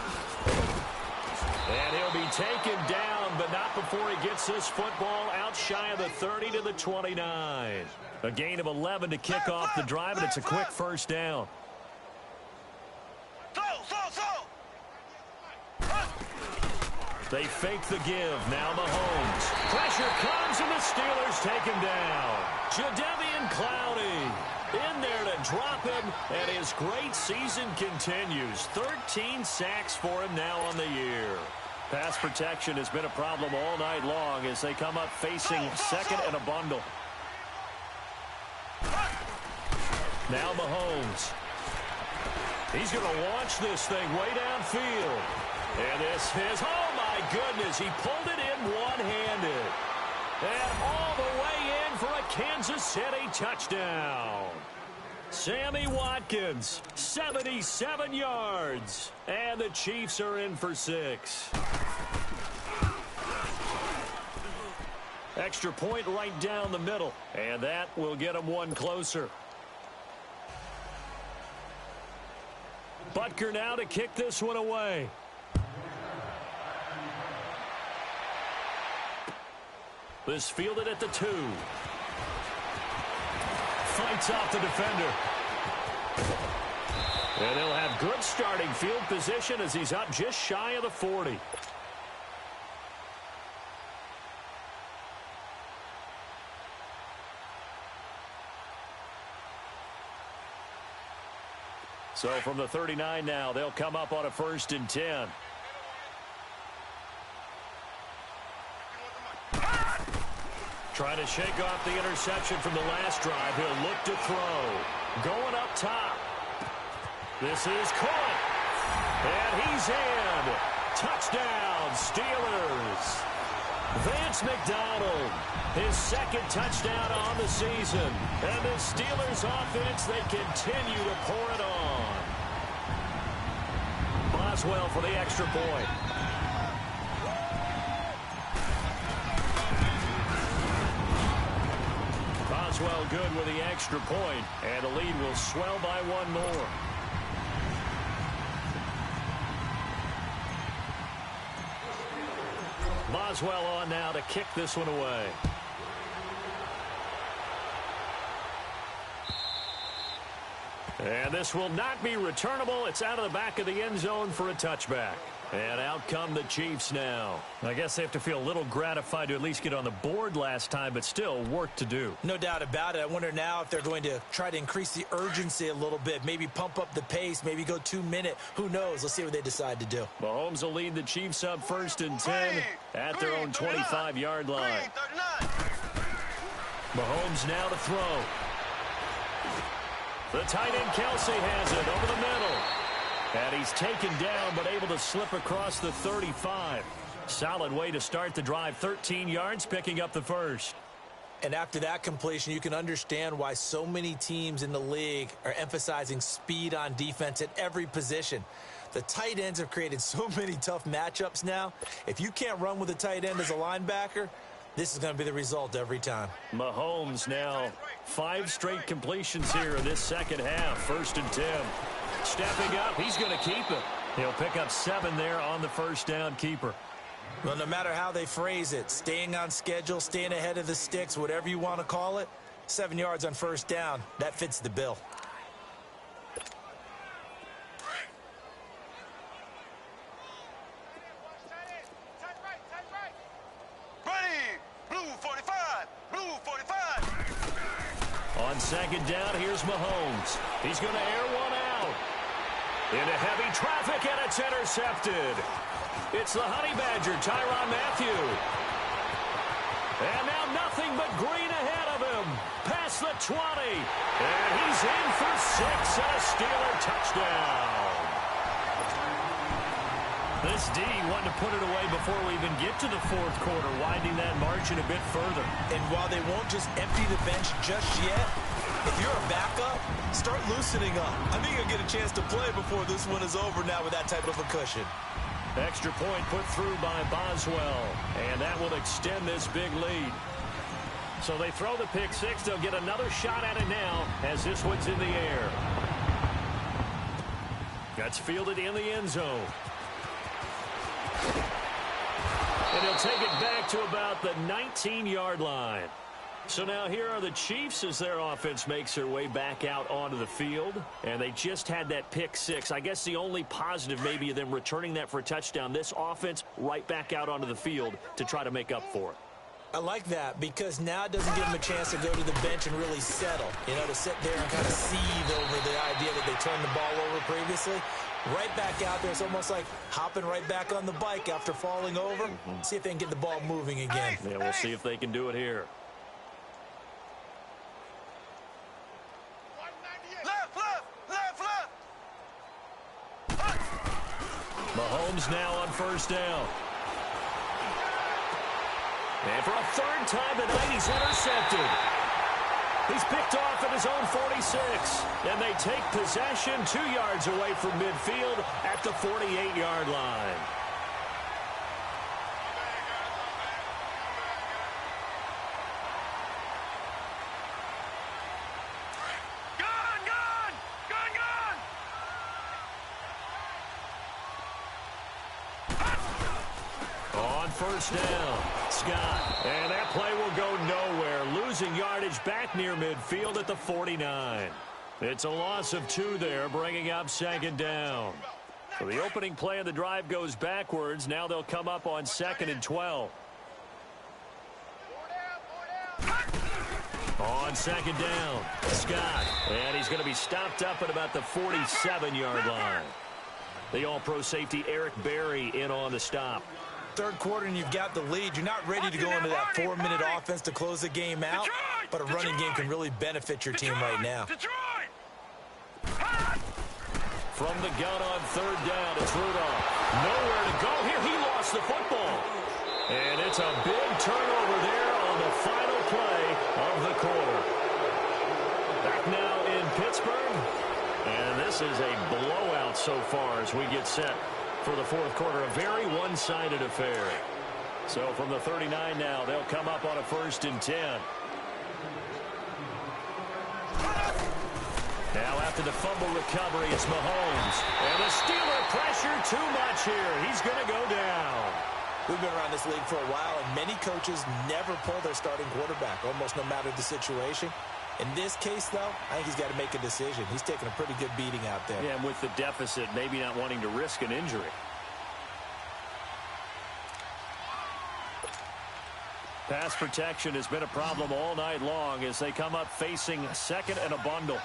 And he'll be taken down, but not before he gets this football out shy of the 30 to the 29. A gain of 11 to kick off the drive, and it's a quick first down. They fake the give. Now Mahomes. Pressure comes, and the Steelers take him down. Jadeveon Clowney in there to drop him, and his great season continues. 13 sacks for him now on the year. Pass protection has been a problem all night long as they come up facing second and a bundle. Now Mahomes. He's going to launch this thing way downfield. And this is, oh my goodness, he pulled it in one-handed. And all the way in for a Kansas City touchdown. Sammy Watkins, 77 yards. And the Chiefs are in for 6. Extra point right down the middle. And that will get them one closer. Butker now to kick this one away. This fielded at the 2. Fights off the defender. And he'll have good starting field position as he's up just shy of the 40. So from the 39 now, they'll come up on a 1st and 10. Trying to shake off the interception from the last drive. He'll look to throw. Going up top. This is caught. And he's in. Touchdown, Steelers. Vance McDonald, his second touchdown on the season. And the Steelers offense, they continue to pour it on. Boswell for the extra point. Boswell good with the extra point, and the lead will swell by one more. Boswell on now to kick this one away. And this will not be returnable. It's out of the back of the end zone for a touchback. And out come the Chiefs now. I guess they have to feel a little gratified to at least get on the board last time, but still work to do. No doubt about it. I wonder now if they're going to try to increase the urgency a little bit, maybe pump up the pace, maybe go 2 minute. Who knows? Let's see what they decide to do. Mahomes will lead the Chiefs up 1st and 10 at their own 25-yard line. Mahomes now to throw. The tight end Kelsey has it over the middle. And he's taken down, but able to slip across the 35. Solid way to start the drive. 13 yards, picking up the first. And after that completion, you can understand why so many teams in the league are emphasizing speed on defense at every position. The tight ends have created so many tough matchups now. If you can't run with a tight end as a linebacker, this is going to be the result every time. Mahomes now 5 straight completions here in this second half. 1st and 10. Stepping up, he's going to keep it. He'll pick up 7 there on the first down keeper. Well, no matter how they phrase it, staying on schedule, staying ahead of the sticks, whatever you want to call it, 7 yards on first down, that fits the bill. On second down, here's Mahomes. He's going to air one out. Into heavy traffic, and it's intercepted. It's the Honey Badger, Tyrann Mathieu. And now nothing but green ahead of him. Past the 20. And he's in for 6 and a Steeler touchdown. This D wanted to put it away before we even get to the fourth quarter, widening that margin a bit further. And while they won't just empty the bench just yet, if you're a backup, start loosening up. I think you'll get a chance to play before this one is over now with that type of a cushion. Extra point put through by Boswell, and that will extend this big lead. So they throw the pick 6. They'll get another shot at it now as this one's in the air. That's fielded in the end zone. And he'll take it back to about the 19-yard line. So now here are the Chiefs as their offense makes their way back out onto the field. And they just had that pick 6. I guess the only positive maybe of them returning that for a touchdown. This offense right back out onto the field to try to make up for it. I like that because now it doesn't give them a chance to go to the bench and really settle. You know, to sit there and kind of seethe over the idea that they turned the ball over previously. Right back out there. It's almost like hopping right back on the bike after falling over. See if they can get the ball moving again. Yeah, we'll see if they can do it here. Mahomes now on first down. And for a 3rd time tonight, he's intercepted. He's picked off at his own 46. And they take possession 2 yards away from midfield at the 48-yard line. On first down, Scott. And that play will go nowhere. Losing yardage back near midfield at the 49. It's a loss of 2 there, bringing up 2nd down. So the opening play of the drive goes backwards. Now they'll come up on 2nd and 12. On 2nd down, Scott. And he's going to be stopped up at about the 47-yard line. The all-pro safety Eric Berry in on the stop. third quarter and you've got the lead, you're not ready to go into that 4-minute offense to close the game out, but a running game can really benefit your team right now. From the gun on third down, it's Rudolph. Nowhere to go here. He lost the football. And it's a big turnover there on the final play of the quarter. Back now in Pittsburgh. And this is a blowout so far as we get set for the fourth quarter. A very one-sided affair. So from the 39 now, they'll come up on a 1st and 10. Now after the fumble recovery, it's Mahomes. And the Steeler pressure too much here. He's going to go down. We've been around this league for a while, and many coaches never pull their starting quarterback, almost no matter the situation. In this case, though, I think he's got to make a decision. He's taking a pretty good beating out there. Yeah, and with the deficit, maybe not wanting to risk an injury. Pass protection has been a problem all night long as they come up facing second and a bundle.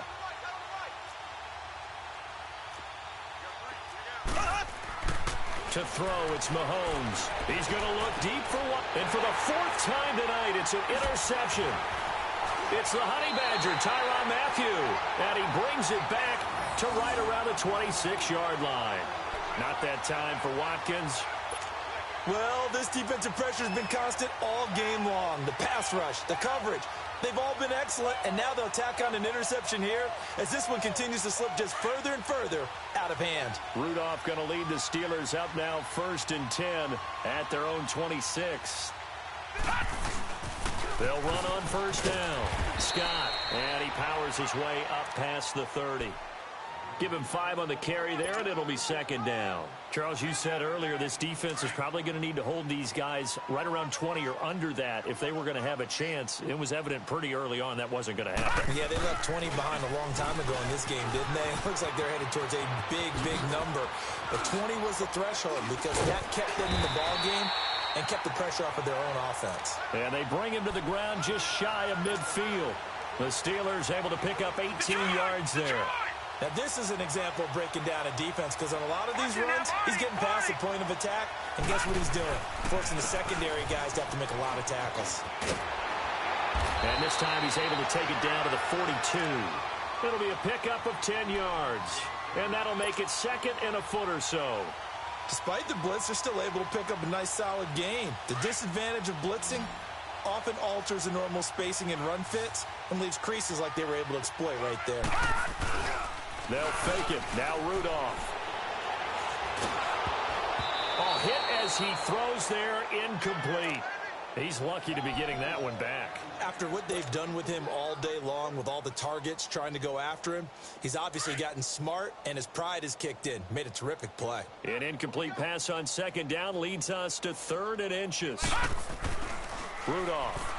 To throw, it's Mahomes. He's going to look deep for one. And for the 4th time tonight, it's an interception. It's the Honey Badger, Tyrann Mathieu. And he brings it back to right around the 26-yard line. Not that time for Watkins. Well, this defensive pressure has been constant all game long. The pass rush, the coverage, they've all been excellent, and now they'll tack on an interception here as this one continues to slip just further and further out of hand. Rudolph going to lead the Steelers up now 1st and 10 at their own 26. They'll run on 1st down. Scott, and he powers his way up past the 30. Give him 5 on the carry there, and it'll be 2nd down. Charles, you said earlier this defense is probably going to need to hold these guys right around 20 or under that if they were going to have a chance. It was evident pretty early on that wasn't going to happen. Yeah, they left 20 behind a long time ago in this game, didn't they? It looks like they're headed towards a big, big number. But 20 was the threshold because that kept them in the ball game and kept the pressure off of their own offense. And they bring him to the ground just shy of midfield. The Steelers able to pick up 18 yards there. Now, this is an example of breaking down a defense because on a lot of these runs, he's getting past the point of attack, and guess what he's doing? Forcing the secondary guys to have to make a lot of tackles. And this time he's able to take it down to the 42. It'll be a pickup of 10 yards, and that'll make it 2nd and a foot or so. Despite the blitz, they're still able to pick up a nice, solid gain. The disadvantage of blitzing often alters the normal spacing and run fits and leaves creases like they were able to exploit right there. They'll fake it. Now Rudolph. Oh, hit as he throws there, incomplete. He's lucky to be getting that one back. After what they've done with him all day long with all the targets trying to go after him, he's obviously gotten smart and his pride has kicked in. Made a terrific play. An incomplete pass on 2nd down leads us to 3rd and inches. Rudolph.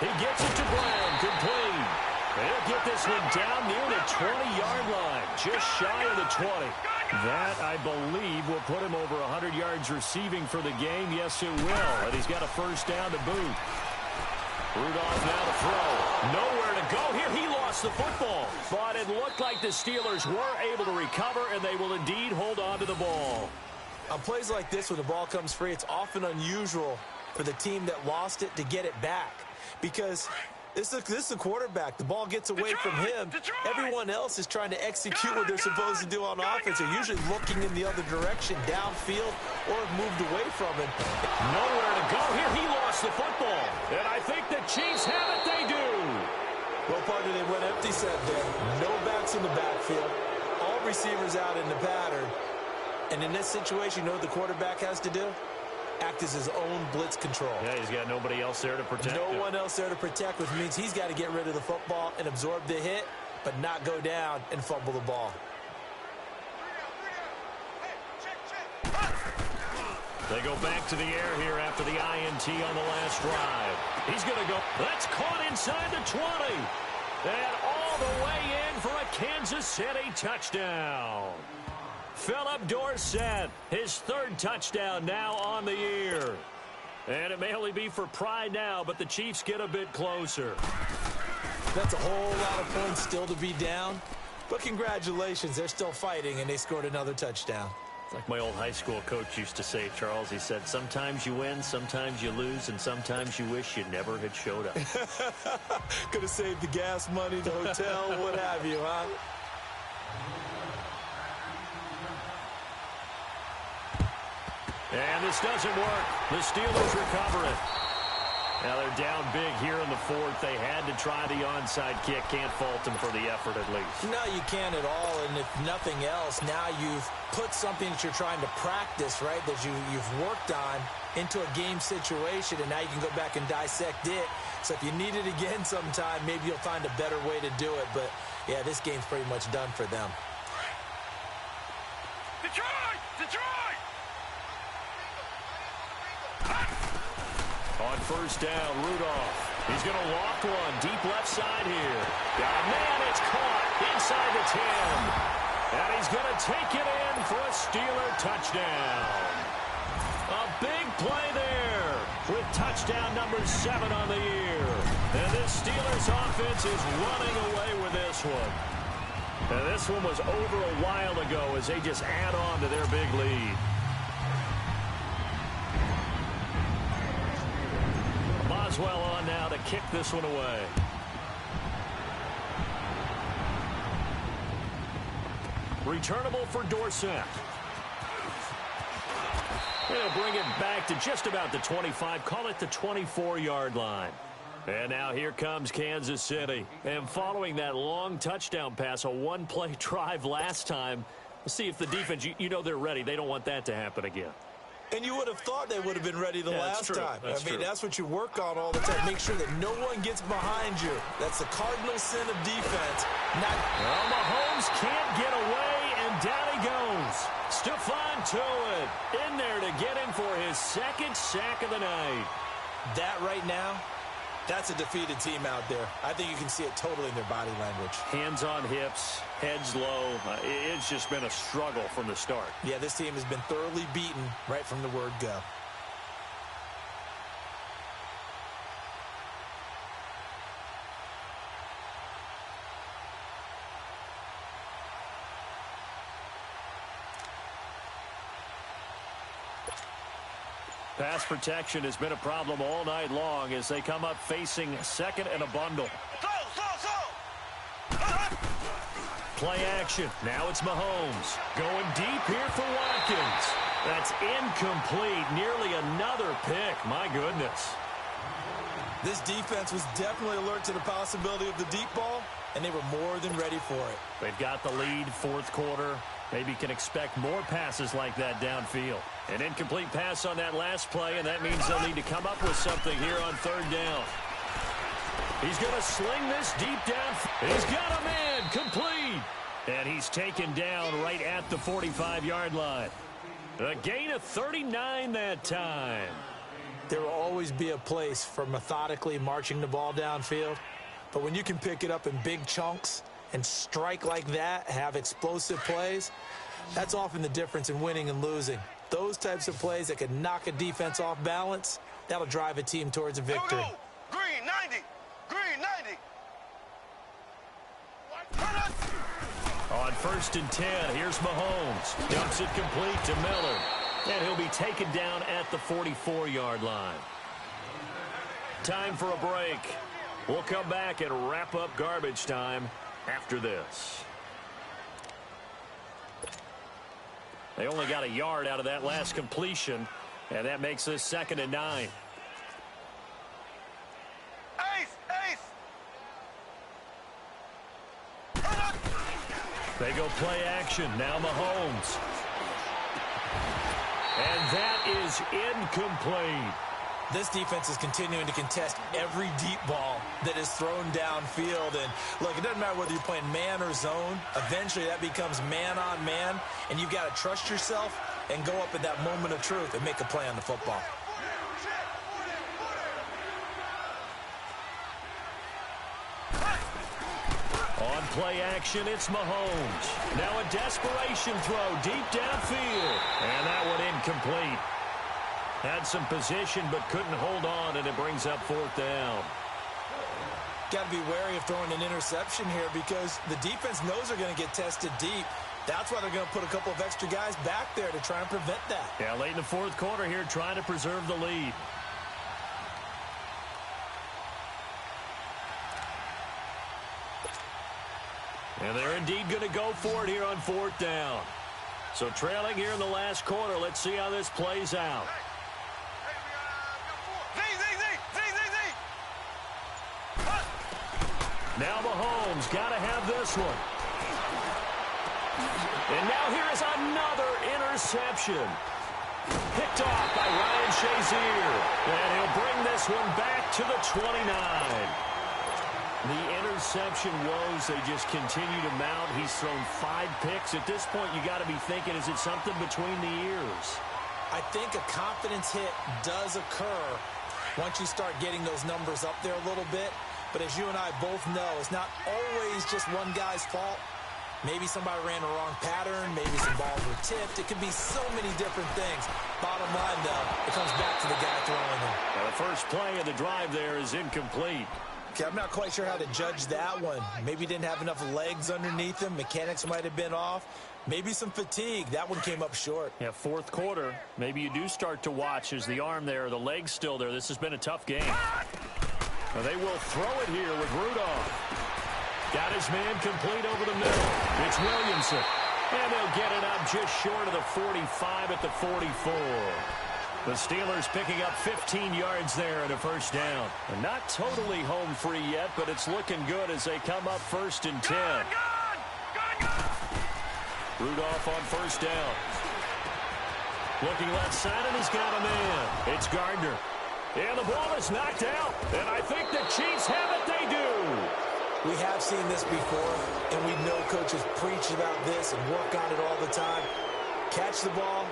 He gets it to Brown, complete. He'll get this one down near the 20-yard line, just shy of the 20. That, I believe, will put him over 100 yards receiving for the game. Yes, it will. And he's got a 1st down to boot. Rudolph now to throw. Nowhere to go here. He lost the football. But it looked like the Steelers were able to recover, and they will indeed hold on to the ball. On plays like this, when the ball comes free, it's often unusual for the team that lost it to get it back. Because this is a quarterback. The ball gets away from him. Everyone else is trying to execute what they're supposed to do on offense. They're usually looking in the other direction, downfield, or have moved away from him. Nowhere to go here. He lost the football. And I think the Chiefs have it. They do. Well, partner, they went empty set there. No backs in the backfield. All receivers out in the pattern. And in this situation, you know what the quarterback has to do? Act as his own blitz control. Yeah, he's got nobody else there to protect him. No one else there to protect, which means he's got to get rid of the football and absorb the hit, but not go down and fumble the ball. They go back to the air here after the INT on the last drive. He's going to go. That's caught inside the 20. And all the way in for a Kansas City touchdown. Philip Dorsett, his 3rd touchdown now on the year. And it may only be for pride now, but the Chiefs get a bit closer. That's a whole lot of points still to be down. But congratulations, they're still fighting, and they scored another touchdown. It's like my old high school coach used to say, Charles. He said, sometimes you win, sometimes you lose, and sometimes you wish you never had showed up. Could have saved the gas money, the hotel, what have you, huh? And this doesn't work. The Steelers recover it. Now they're down big here in the fourth. They had to try the onside kick. Can't fault them for the effort at least. No, you can't at all. And if nothing else, now you've put something that you're trying to practice, right, that you've worked on into a game situation, and now you can go back and dissect it. So if you need it again sometime, maybe you'll find a better way to do it. But, yeah, this game's pretty much done for them. Detroit! Detroit! On first down, Rudolph. He's going to walk one deep left side here. Got a man, it's caught inside the 10. And he's going to take it in for a Steeler touchdown. A big play there with touchdown number 7 on the year. And this Steelers offense is running away with this one. And this one was over a while ago as they just add on to their big lead. Boswell on now to kick this one away. Returnable for Dorsett. They'll bring it back to just about the 25. Call it the 24-yard line. And now here comes Kansas City. And following that long touchdown pass, a one-play drive last time, we'll see if the defense, you know they're ready. They don't want that to happen again. And you would have thought they would have been ready the last time. That's what you work on all the time. Make sure that no one gets behind you. That's the cardinal sin of defense. Well, Mahomes can't get away, and down he goes. Stephon Tuitt in there to get him for his second sack of the night. That right now, that's a defeated team out there. I think you can see it totally in their body language. Hands on hips, heads low. It's just been a struggle from the start. Yeah, this team has been thoroughly beaten right from the word go. Pass protection has been a problem all night long as they come up facing second and a bundle. Play action. Now it's Mahomes. Going deep here for Watkins. That's incomplete. Nearly another pick. My goodness. This defense was definitely alert to the possibility of the deep ball, and they were more than ready for it. They've got the lead, fourth quarter. Maybe can expect more passes like that downfield. An incomplete pass on that last play, and that means they'll need to come up with something here on third down. He's going to sling this deep down. He's got a man, complete. And he's taken down right at the 45-yard line. A gain of 39 that time. There will always be a place for methodically marching the ball downfield. But when you can pick it up in big chunks and strike like that, have explosive plays, that's often the difference in winning and losing. Those types of plays that can knock a defense off balance, that'll drive a team towards a victory. Go, go. Green 90. Green 90. On first and 10, here's Mahomes. Dumps it complete to Miller. And he'll be taken down at the 44-yard line. Time for a break. We'll come back and wrap up garbage time after this. They only got a yard out of that last completion, and that makes this 2nd and 9. They go play action. Now Mahomes. And that is incomplete. This defense is continuing to contest every deep ball that is thrown downfield. And, look, it doesn't matter whether you're playing man or zone. Eventually that becomes man on man, and you've got to trust yourself and go up at that moment of truth and make a play on the football. On play action, it's Mahomes. Now a desperation throw deep downfield. And that one incomplete. Had some position but couldn't hold on, and it brings up 4th down. Got to be wary of throwing an interception here because the defense knows they're going to get tested deep. That's why they're going to put a couple of extra guys back there to try and prevent that. Yeah, late in the fourth quarter here, trying to preserve the lead. And they're indeed going to go for it here on fourth down. So trailing here in the last quarter. Let's see how this plays out. Now Mahomes got to have this one. And now here is another interception. Picked off by Ryan Shazier. And he'll bring this one back to the 29. The interception woes, they just continue to mount. He's thrown 5 picks. At this point, you got to be thinking, is it something between the ears? I think a confidence hit does occur once you start getting those numbers up there a little bit. But as you and I both know, it's not always just one guy's fault. Maybe somebody ran the wrong pattern. Maybe some balls were tipped. It could be so many different things. Bottom line, though, it comes back to the guy throwing them. Well, the first play of the drive there is incomplete. Okay, I'm not quite sure how to judge that one. Maybe didn't have enough legs underneath him. Mechanics might have been off. Maybe some fatigue. That one came up short. Yeah, fourth quarter. Maybe you do start to watch as the arm there, the leg's still there. This has been a tough game. Well, they will throw it here with Rudolph. Got his man complete over the middle. It's Williamson. And they'll get it up just short of the 45 at the 44. The Steelers picking up 15 yards there and a first down. And not totally home free yet, but it's looking good as they come up 1st and 10. Rudolph on first down. Looking left side, and he's got a man. It's Gardner. And the ball is knocked out. And I think the Chiefs have it. They do. We have seen this before, and we know coaches preach about this and work on it all the time. Catch the ball.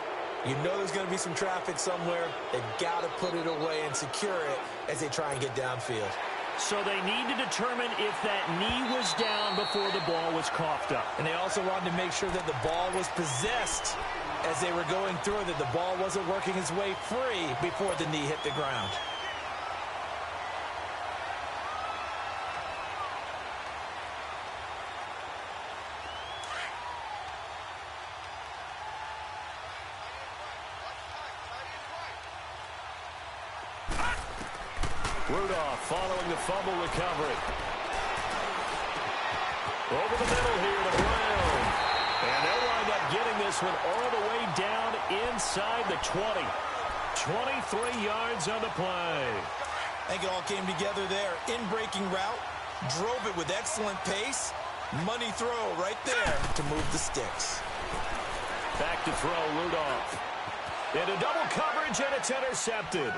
You know there's going to be some traffic somewhere. They've got to put it away and secure it as they try and get downfield. So they need to determine if that knee was down before the ball was coughed up. And they also wanted to make sure that the ball was possessed as they were going through it, that the ball wasn't working its way free before the knee hit the ground. Rudolph following the fumble recovery. Over the middle here to Brown. And they'll wind up getting this one all the way down inside the 20. 23 yards on the play. I think it all came together there. In-breaking route, drove it with excellent pace. Money throw right there to move the sticks. Back to throw, Rudolph. Into double coverage, and it's intercepted.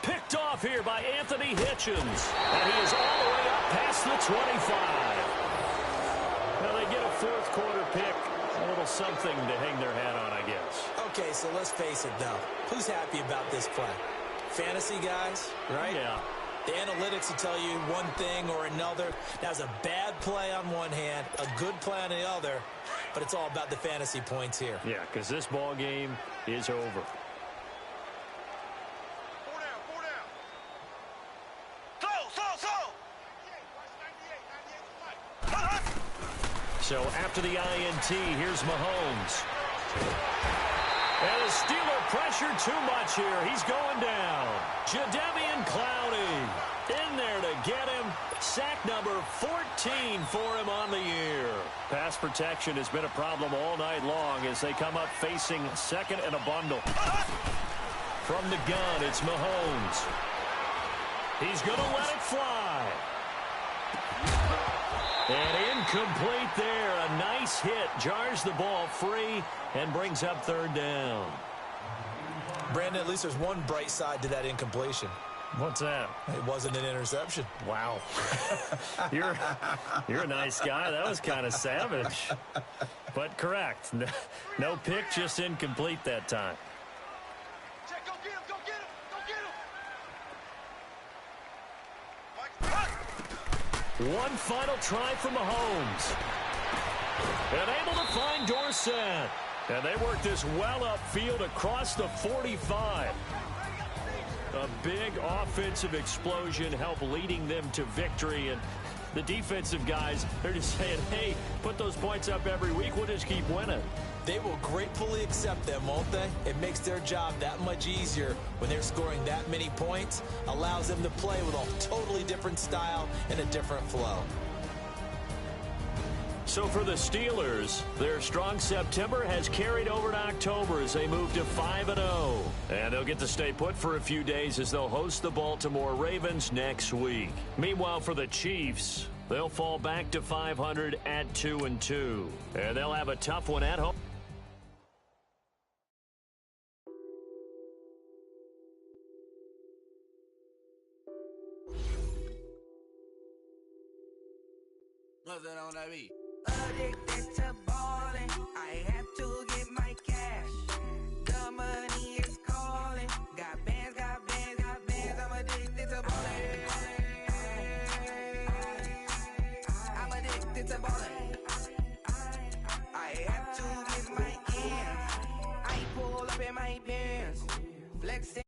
Picked off here by Anthony Hitchens. And he is all the way up past the 25. Well, they get a fourth quarter pick. A little something to hang their hat on, I guess. Okay, so let's face it, though. Who's happy about this play? Fantasy guys, right? Yeah. The analytics will tell you one thing or another. That was a bad play on one hand, a good play on the other, but it's all about the fantasy points here. Yeah, because this ball game is over. So after the INT, here's Mahomes. And the Steeler pressure too much here. He's going down. Jadeveon Clowney in there to get him. Sack number 14 for him on the year. Pass protection has been a problem all night long as they come up facing second and a bundle. From the gun, it's Mahomes. He's going to let it fly. And incomplete there. A nice hit. Jars the ball free and brings up third down. Brandon, at least there's one bright side to that incompletion. What's that? It wasn't an interception. Wow. You're a nice guy. That was kind of savage. But correct. No pick, just incomplete that time. Check, go get him, go get him, go get him. One final try for Mahomes. And able to find Dorsett. And they work this well upfield across the 45. A big offensive explosion helped leading them to victory. And The defensive guys, they're just saying, hey, put those points up every week. We'll just keep winning. They will gratefully accept them, won't they? It makes their job that much easier when they're scoring that many points. Allows them to play with a totally different style and a different flow. So for the Steelers, their strong September has carried over to October as they move to 5-0. And they'll get to stay put for a few days as they'll host the Baltimore Ravens next week. Meanwhile, for the Chiefs, they'll fall back to 500 at 2-2. And they'll have a tough one at home. Nothing on that beat. Addicted to ballin', I have to get my cash. The money is calling. Got bands, got bands, got bands. I'm addicted to ballin'. I'm addicted to ballin'. I have to get my ends. I pull up in my pants, flexing.